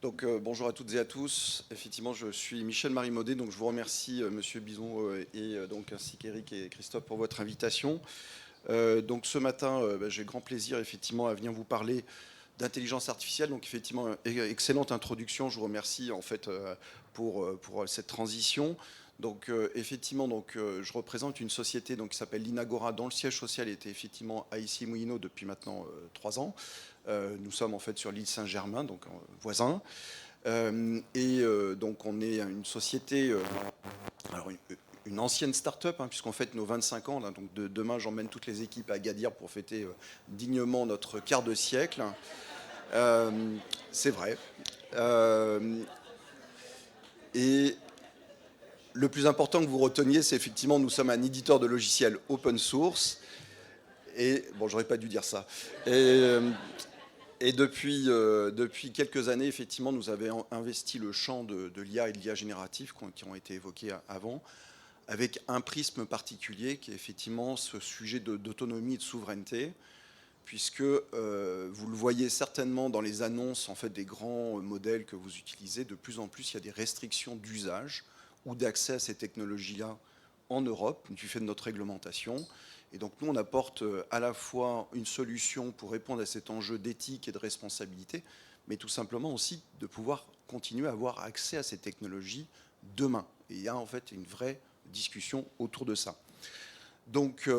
Bonjour à toutes et à tous. Effectivement, je suis Michel-Marie Maudet, donc je vous remercie, Monsieur Bison, ainsi qu'Éric et Christophe pour votre invitation. Donc ce matin, j'ai grand plaisir effectivement à venir vous parler d'intelligence artificielle. Donc effectivement, excellente introduction. Je vous remercie en fait pour cette transition. Je représente une société qui s'appelle l'Inagora, dont le siège social était effectivement à Issy-Moulineaux depuis maintenant 3 ans. Nous sommes en fait sur l'île Saint-Germain, donc voisin. On est une société, alors une ancienne start-up, puisqu'on fête nos 25 ans. Là, donc demain, j'emmène toutes les équipes à Agadir pour fêter dignement notre quart de siècle. C'est vrai. Et le plus important que vous reteniez, c'est effectivement, nous sommes un éditeur de logiciels open source. Et bon, j'aurais pas dû dire ça. Et depuis quelques années, effectivement, nous avons investi le champ de l'IA et de l'IA générative qui ont été évoqués avant, avec un prisme particulier qui est effectivement ce sujet d'autonomie et de souveraineté, puisque vous le voyez certainement dans les annonces en fait, des grands modèles que vous utilisez, de plus en plus il y a des restrictions d'usage ou d'accès à ces technologies-là en Europe, du fait de notre réglementation. Et donc nous, on apporte à la fois une solution pour répondre à cet enjeu d'éthique et de responsabilité, mais tout simplement aussi de pouvoir continuer à avoir accès à ces technologies demain. Et il y a en fait une vraie discussion autour de ça. Donc,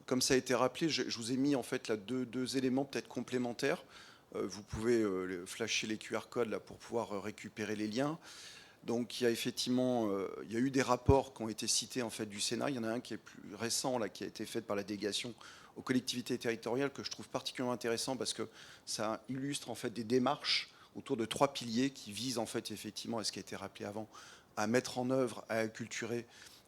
comme ça a été rappelé, je vous ai mis en fait là deux éléments peut-être complémentaires. Vous pouvez flasher les QR codes là, pour pouvoir récupérer les liens. Donc il y a effectivement, il y a eu des rapports qui ont été cités en fait du Sénat. Il y en a un qui est plus récent là, qui a été fait par la délégation aux collectivités territoriales que je trouve particulièrement intéressant parce que ça illustre en fait des démarches autour de 3 piliers qui visent en fait effectivement à ce qui a été rappelé avant, à mettre en œuvre, à acculturer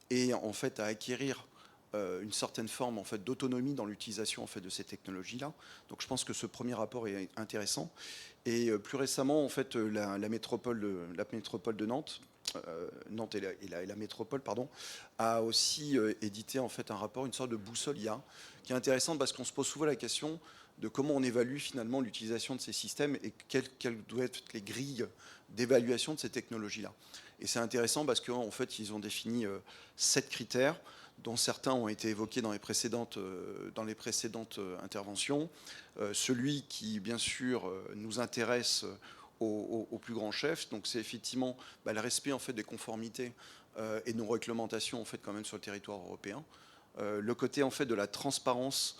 et en fait à acquérir une certaine forme en fait d'autonomie dans l'utilisation en fait de ces technologies-là. Donc je pense que ce premier rapport est intéressant. Et plus récemment, en fait, la métropole de Nantes, Nantes et la métropole, pardon, a aussi édité en fait un rapport, une sorte de boussole IA, qui est intéressante parce qu'on se pose souvent la question de comment on évalue finalement l'utilisation de ces systèmes et quelles doivent être les grilles d'évaluation de ces technologies-là. Et c'est intéressant parce qu'en fait, ils ont défini 7 critères, dont certains ont été évoqués dans les précédentes interventions. Celui qui, bien sûr, nous intéresse au plus grand chef, donc c'est effectivement le respect en fait, des conformités et de nos réglementations en fait, quand même sur le territoire européen. Le côté en fait, de la transparence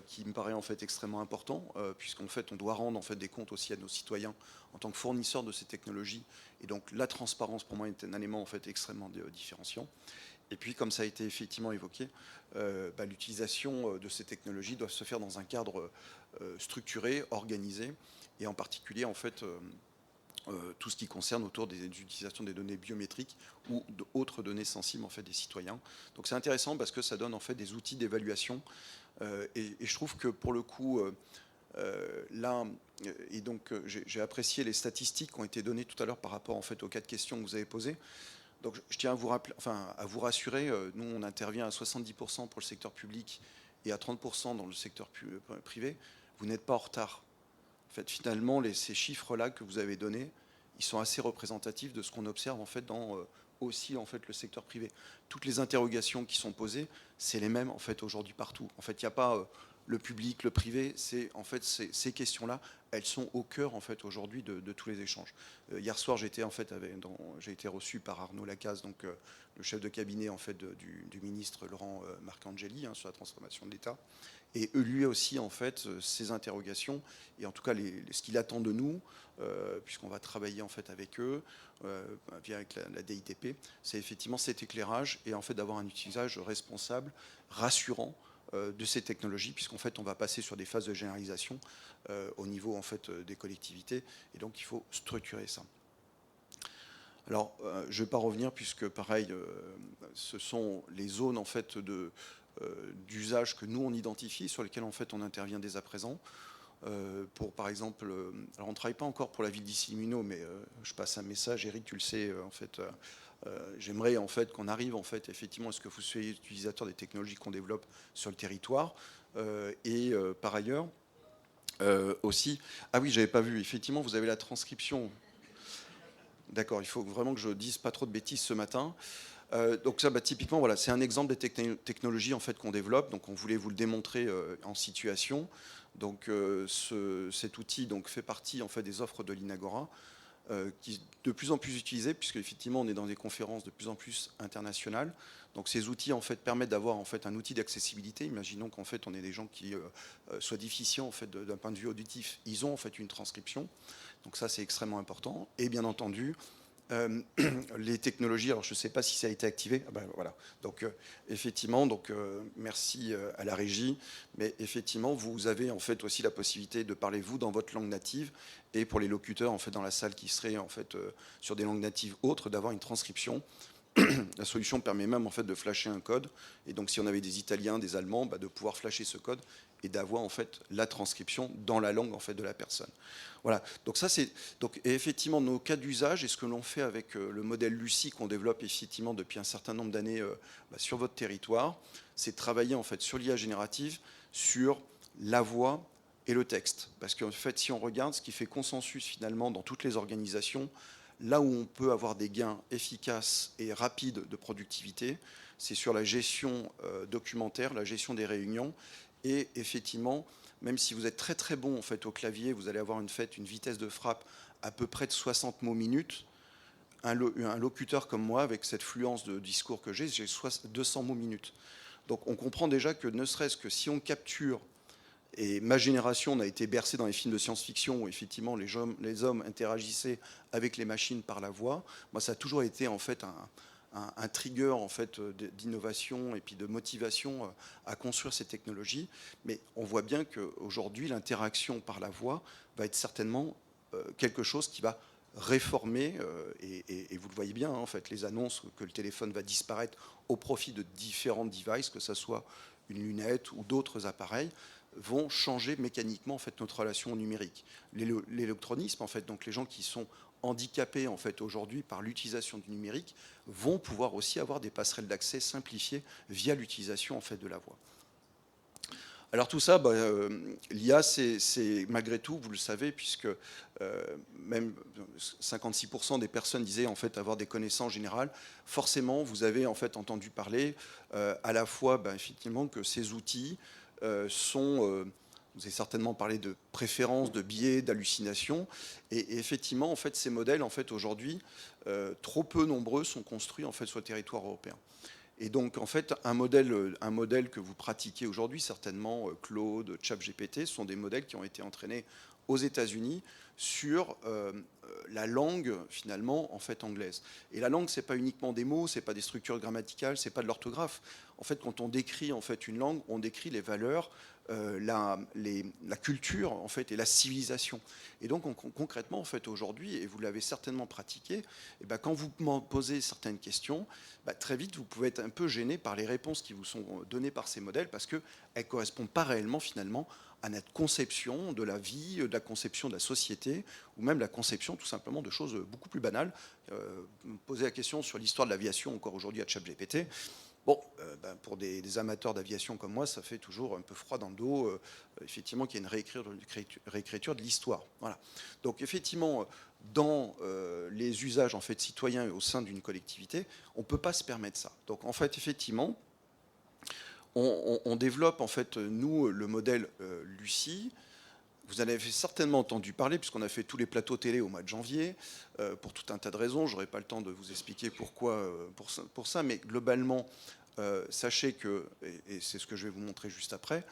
qui me paraît en fait extrêmement important, puisqu'en fait on doit rendre en fait des comptes aussi à nos citoyens en tant que fournisseurs de ces technologies, et donc la transparence pour moi est un élément en fait extrêmement différenciant. Et puis, comme ça a été effectivement évoqué, l'utilisation de ces technologies doit se faire dans un cadre structuré, organisé, et en particulier, en fait, tout ce qui concerne autour des utilisations des données biométriques ou d'autres données sensibles en fait, des citoyens. Donc c'est intéressant parce que ça donne en fait des outils d'évaluation. Et je trouve que pour le coup, là, et donc j'ai apprécié les statistiques qui ont été données tout à l'heure par rapport en fait, aux 4 questions que vous avez posées. Donc je tiens à vous, rappeler, enfin, à vous rassurer, nous on intervient à 70% pour le secteur public et à 30% dans le secteur privé. Vous n'êtes pas en retard. En fait, finalement, ces chiffres-là que vous avez donnés, ils sont assez représentatifs de ce qu'on observe en fait dans aussi en fait le secteur privé. Toutes les interrogations qui sont posées, c'est les mêmes en fait aujourd'hui partout. En fait, il n'y a pas le public, le privé. C'est en fait ces questions-là, elles sont au cœur en fait aujourd'hui de tous les échanges. Hier soir, j'ai été reçu par Arnaud Lacaze, donc le chef de cabinet en fait du ministre Laurent Marcangeli sur la transformation de l'État. Et lui aussi, en fait, ses interrogations, et en tout cas ce qu'il attend de nous, puisqu'on va travailler en fait avec eux, avec la DITP, c'est effectivement cet éclairage et en fait d'avoir un utilisage responsable, rassurant de ces technologies, puisqu'en fait on va passer sur des phases de généralisation au niveau en fait des collectivités, et donc il faut structurer ça. Alors, je ne vais pas revenir puisque pareil, ce sont les zones en fait d'usage que nous on identifie, sur lesquelles en fait on intervient dès à présent. Pour par exemple, alors on ne travaille pas encore pour la ville d'Issy-Moulineaux, mais je passe un message, Eric, tu le sais, en fait, j'aimerais en fait qu'on arrive en fait effectivement à ce que vous soyez utilisateur des technologies qu'on développe sur le territoire. Par ailleurs, Aussi, ah oui, j'avais pas vu. Effectivement, vous avez la transcription. D'accord, il faut vraiment que je dise pas trop de bêtises ce matin. Donc ça, bah, typiquement, voilà, c'est un exemple des technologies en fait qu'on développe. Donc on voulait vous le démontrer en situation. Donc cet outil donc fait partie en fait des offres de l'Inagora, qui est de plus en plus utilisé, puisque effectivement on est dans des conférences de plus en plus internationales. Donc ces outils en fait permettent d'avoir en fait un outil d'accessibilité. Imaginons qu'en fait on ait des gens qui soient déficients en fait d'un point de vue auditif. Ils ont en fait une transcription. Donc ça c'est extrêmement important. Et bien entendu, les technologies, alors je ne sais pas si ça a été activé. Ah ben, voilà. Donc effectivement, donc merci à la régie, mais effectivement vous avez en fait aussi la possibilité de parler vous dans votre langue native, et pour les locuteurs en fait dans la salle qui seraient en fait sur des langues natives autres, d'avoir une transcription. La solution permet même en fait de flasher un code, et donc si on avait des Italiens, des Allemands, bah, de pouvoir flasher ce code et d'avoir en fait la transcription dans la langue en fait de la personne. Voilà. Donc ça c'est donc et effectivement nos cas d'usage et ce que l'on fait avec le modèle Lucie qu'on développe effectivement depuis un certain nombre d'années sur votre territoire, c'est de travailler en fait sur l'IA générative, sur la voix et le texte. Parce qu'en fait, si on regarde ce qui fait consensus finalement dans toutes les organisations, là où on peut avoir des gains efficaces et rapides de productivité, c'est sur la gestion documentaire, la gestion des réunions. Et effectivement, même si vous êtes très très bon en fait, au clavier, vous allez avoir une vitesse de frappe à peu près de 60 mots minutes. Un locuteur comme moi, avec cette fluence de discours que j'ai 200 mots minutes. Donc on comprend déjà que ne serait-ce que si on capture, et ma génération, on a été bercé dans les films de science-fiction où effectivement les hommes interagissaient avec les machines par la voix. Moi, ça a toujours été en fait un trigger en fait d'innovation et puis de motivation à construire ces technologies. Mais on voit bien qu'aujourd'hui, l'interaction par la voix va être certainement quelque chose qui va réformer, et vous le voyez bien, hein, en fait, les annonces que le téléphone va disparaître au profit de différents devices, que ce soit une lunette ou d'autres appareils, vont changer mécaniquement en fait notre relation au numérique. L'électronisme, en fait, donc les gens qui sont handicapés en fait aujourd'hui par l'utilisation du numérique vont pouvoir aussi avoir des passerelles d'accès simplifiées via l'utilisation en fait de la voix. Alors tout ça, bah, l'IA, c'est malgré tout, vous le savez, puisque même 56% des personnes disaient en fait avoir des connaissances générales. Forcément, vous avez en fait entendu parler à la fois, bah, effectivement, que ces outils sont vous avez certainement parlé de préférences, de biais, d'hallucinations. Et effectivement, en fait, ces modèles, en fait, aujourd'hui, trop peu nombreux sont construits en fait sur le territoire européen. Et donc, en fait, un modèle que vous pratiquez aujourd'hui, certainement Claude, ChatGPT, sont des modèles qui ont été entraînés aux États-Unis sur la langue finalement en fait anglaise. Et la langue, c'est pas uniquement des mots, c'est pas des structures grammaticales, c'est pas de l'orthographe. En fait, quand on décrit en fait une langue, on décrit les valeurs, la culture en fait et la civilisation. Et donc concrètement en fait aujourd'hui, et vous l'avez certainement pratiqué, et ben, quand vous m'en posez certaines questions, bah, très vite vous pouvez être un peu gêné par les réponses qui vous sont données par ces modèles parce qu'elles ne correspondent pas réellement finalement à notre conception de la vie, de la conception de la société, ou même la conception tout simplement de choses beaucoup plus banales. Poser la question sur l'histoire de l'aviation encore aujourd'hui à ChatGPT. Bon, ben pour des amateurs d'aviation comme moi, ça fait toujours un peu froid dans le dos, effectivement, qu'il y ait une réécriture de l'histoire. Voilà. Donc, effectivement, dans les usages en fait, citoyens au sein d'une collectivité, on ne peut pas se permettre ça. Donc, en fait, effectivement, on développe, en fait, nous, le modèle Lucie. Vous en avez certainement entendu parler, puisqu'on a fait tous les plateaux télé au mois de janvier, pour tout un tas de raisons. Je n'aurai pas le temps de vous expliquer pourquoi pour ça, mais globalement, sachez que, et c'est ce que je vais vous montrer juste après,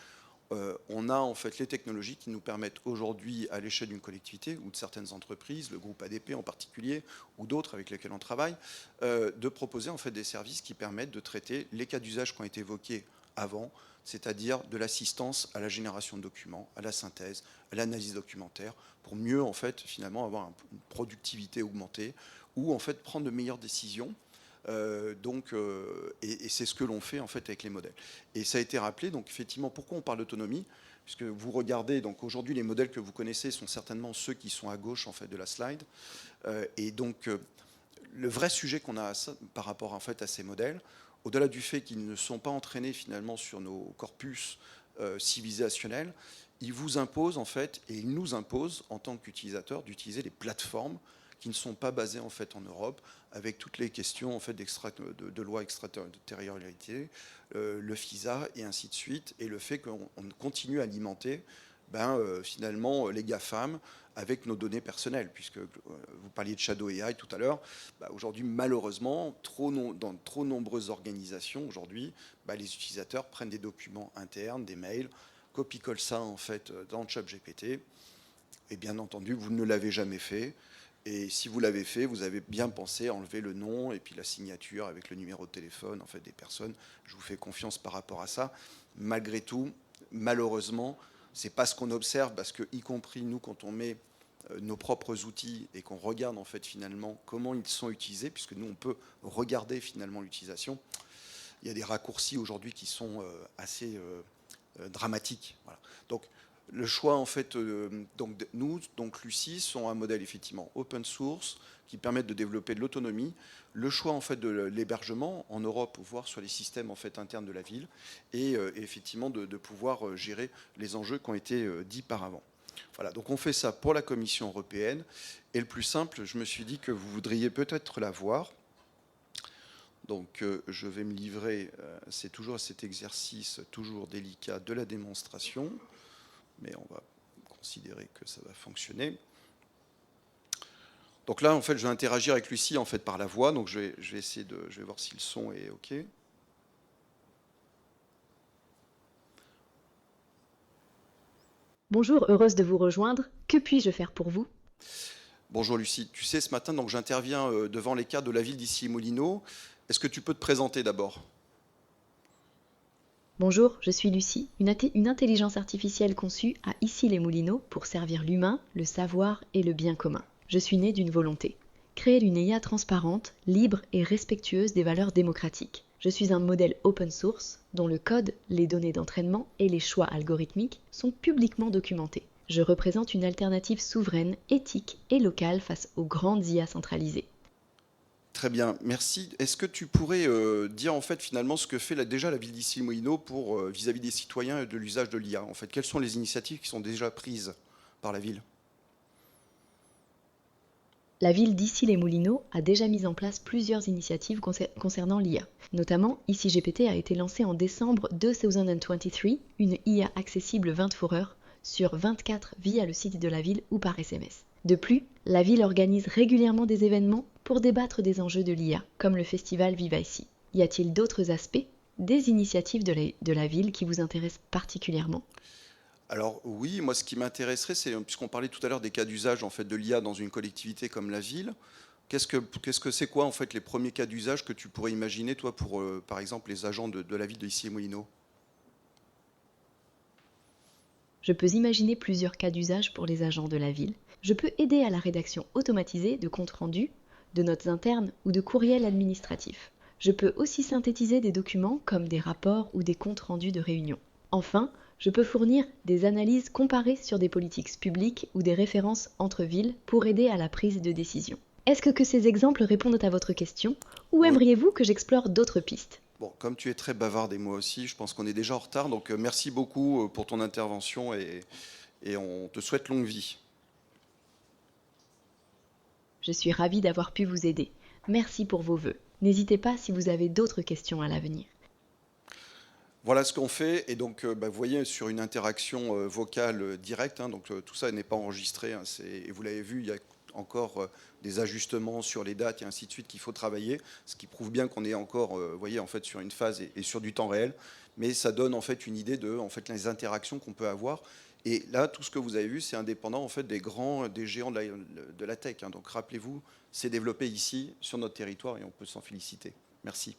on a en fait les technologies qui nous permettent aujourd'hui, à l'échelle d'une collectivité ou de certaines entreprises, le groupe ADP en particulier, ou d'autres avec lesquels on travaille, de proposer en fait des services qui permettent de traiter les cas d'usage qui ont été évoqués avant, c'est-à-dire de l'assistance à la génération de documents, à la synthèse, à l'analyse documentaire, pour mieux en fait finalement avoir une productivité augmentée ou en fait prendre de meilleures décisions. Et c'est ce que l'on fait en fait avec les modèles. Et ça a été rappelé, donc effectivement, pourquoi on parle d'autonomie? Puisque vous regardez, donc aujourd'hui, les modèles que vous connaissez sont certainement ceux qui sont à gauche en fait de la slide. Et donc, le vrai sujet qu'on a par rapport en fait à ces modèles, au-delà du fait qu'ils ne sont pas entraînés finalement sur nos corpus civilisationnels, il vous impose en fait, et il nous impose en tant qu'utilisateur d'utiliser des plateformes qui ne sont pas basées en fait en Europe, avec toutes les questions en fait de loi extraterritorialité, le FISA et ainsi de suite, et le fait qu'on continue à alimenter finalement les GAFAM avec nos données personnelles, puisque vous parliez de Shadow AI tout à l'heure. Aujourd'hui, malheureusement, dans trop nombreuses organisations, aujourd'hui, les utilisateurs prennent des documents internes, des mails, copie-colle ça en fait dans ChatGPT, et bien entendu, vous ne l'avez jamais fait. Et si vous l'avez fait, vous avez bien pensé à enlever le nom et puis la signature avec le numéro de téléphone en fait, des personnes. Je vous fais confiance par rapport à ça. Malgré tout, malheureusement, ce n'est pas ce qu'on observe, parce que, y compris nous, quand on met nos propres outils et qu'on regarde en fait finalement comment ils sont utilisés, puisque nous on peut regarder finalement l'utilisation, il y a des raccourcis aujourd'hui qui sont assez dramatiques. Voilà. Donc le choix en fait, nous, donc Lucie, sont un modèle effectivement open source qui permettent de développer de l'autonomie. Le choix en fait de l'hébergement en Europe, voire sur les systèmes en fait internes de la ville, et effectivement de pouvoir gérer les enjeux qui ont été dits par avant. Voilà, donc on fait ça pour la Commission européenne. Et le plus simple, je me suis dit que vous voudriez peut-être la voir. Donc je vais me livrer, c'est toujours à cet exercice toujours délicat de la démonstration, mais on va considérer que ça va fonctionner. Donc là, en fait, je vais interagir avec Lucie en fait, par la voix. Donc je vais essayer je vais voir si le son est OK. Bonjour, heureuse de vous rejoindre. Que puis-je faire pour vous? Bonjour Lucie. Tu sais, ce matin, donc j'interviens devant les cadres de la ville d'Issy-les-Moulineaux. Est-ce que tu peux te présenter d'abord? Bonjour, je suis Lucie, une intelligence artificielle conçue à Issy-les-Moulineaux pour servir l'humain, le savoir et le bien commun. Je suis née d'une volonté. Créer une IA transparente, libre et respectueuse des valeurs démocratiques. Je suis un modèle open source dont le code, les données d'entraînement et les choix algorithmiques sont publiquement documentés. Je représente une alternative souveraine, éthique et locale face aux grandes IA centralisées. Très bien, merci. Est-ce que tu pourrais dire en fait finalement ce que fait déjà la ville d'Issy-les-Moulineaux pour vis-à-vis des citoyens et de l'usage de l'IA? En fait, quelles sont les initiatives qui sont déjà prises par la ville? La ville d'Issy-les-Moulineaux a déjà mis en place plusieurs initiatives concernant l'IA. Notamment, ICI-GPT a été lancé en décembre 2023, une IA accessible 24 heures sur 24 via le site de la ville ou par SMS. De plus, la ville organise régulièrement des événements pour débattre des enjeux de l'IA, comme le festival Viva Ici. Y a-t-il d'autres aspects, des initiatives de la ville qui vous intéressent particulièrement? Alors oui, moi ce qui m'intéresserait, c'est, puisqu'on parlait tout à l'heure des cas d'usage en fait de l'IA dans une collectivité comme la ville, qu'est-ce que c'est quoi en fait les premiers cas d'usage que tu pourrais imaginer toi pour par exemple les agents de la ville de Issy-les-Moulineaux? Je peux imaginer plusieurs cas d'usage pour les agents de la ville. Je peux aider à la rédaction automatisée de comptes rendus, de notes internes ou de courriels administratifs. Je peux aussi synthétiser des documents comme des rapports ou des comptes rendus de réunions. Enfin, je peux fournir des analyses comparées sur des politiques publiques ou des références entre villes pour aider à la prise de décision. Est-ce que ces exemples répondent à votre question ou Oui. aimeriez-vous que j'explore d'autres pistes? Bon, comme tu es très bavarde et moi aussi, je pense qu'on est déjà en retard, donc merci beaucoup pour ton intervention et on te souhaite longue vie. Je suis ravie d'avoir pu vous aider. Merci pour vos vœux. N'hésitez pas si vous avez d'autres questions à l'avenir. Voilà ce qu'on fait. Et donc, vous voyez, sur une interaction vocale directe, hein, donc tout ça n'est pas enregistré, hein, et vous l'avez vu, il y a encore des ajustements sur les dates et ainsi de suite qu'il faut travailler, ce qui prouve bien qu'on est encore, vous voyez, en fait, sur une phase et sur du temps réel. Mais ça donne en fait une idée de en fait, les interactions qu'on peut avoir. Et là, tout ce que vous avez vu, c'est indépendant en fait, des géants de la tech. Hein. Donc rappelez-vous, c'est développé ici, sur notre territoire, et on peut s'en féliciter. Merci.